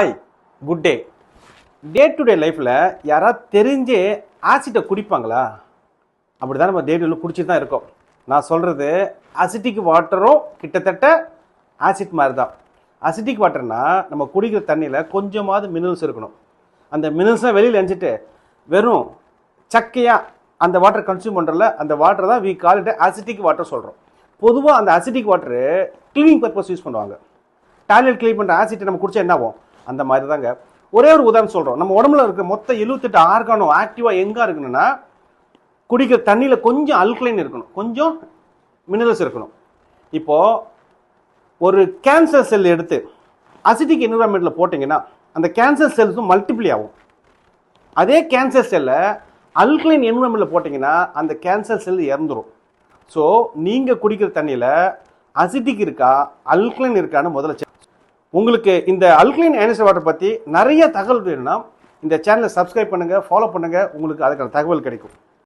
Hi, good day. Day to day லைஃப்பில் யாராவது தெரிஞ்சே ஆசிட்டை குடிப்பாங்களா? அப்படி தான் நம்ம டே டு குடிச்சிட்டு தான் இருக்கோம். நான் சொல்கிறது அசிட்டிக் வாட்டரும் கிட்டத்தட்ட ஆசிட் மாதிரி தான். அசிட்டிக் வாட்டர்னா நம்ம குடிக்கிற தண்ணியில் கொஞ்சமாவது மினரல்ஸ் இருக்கணும். அந்த மினரல்ஸை வெளியில் எரிஞ்சிட்டு வெறும் சக்கையாக அந்த வாட்டர் கன்சியூம் பண்ணுறல அந்த வாட்டர் தான் we call it acetic water சொல்கிறோம். பொதுவாக அந்த அசிட்டிக் வாட்டரு க்ளீனிங் பர்பஸ் யூஸ் பண்ணுவாங்க. டாய்லெட் க்ளீன் பண்ணுற ஆசிட்டை நம்ம குடிச்சா என்ன ஆகும்? அந்த மாதிரி தாங்க. ஒரே ஒரு உதாரணம் சொல்கிறோம். நம்ம உடம்புல இருக்க மொத்த 78 ஆர்கானும் ஆக்டிவாக எங்கே இருக்கணும்னா குடிக்கிற தண்ணியில் கொஞ்சம் அல்கலைன் இருக்கணும், கொஞ்சம் மினரல்ஸ் இருக்கணும். இப்போது ஒரு கேன்சர் செல் எடுத்து அசிட்டிக் என்விரான்மெண்ட்டில் போட்டிங்கன்னா அந்த கேன்சர் செல்ஸும் மல்டிப்ளை ஆகும். அதே கேன்சர் செல்லை அல்கலைன் என்விரான்மெண்ட்டில் போட்டிங்கன்னா அந்த கேன்சர் செல் இறந்துடும். ஸோ நீங்கள் குடிக்கிற தண்ணியில் அசிட்டிக் இருக்கா அல்கலைன் இருக்கான்னு முதல்ல உங்களுக்கு இந்த அல்கலைன் அயனைஸ்டு வாட்டர் பற்றி நிறைய தகவல் வேணும்னா இந்த சேனலை சப்ஸ்கிரைப் பண்ணுங்கள், ஃபாலோ பண்ணுங்கள். உங்களுக்கு அதுக்கான தகவல் கிடைக்கும்.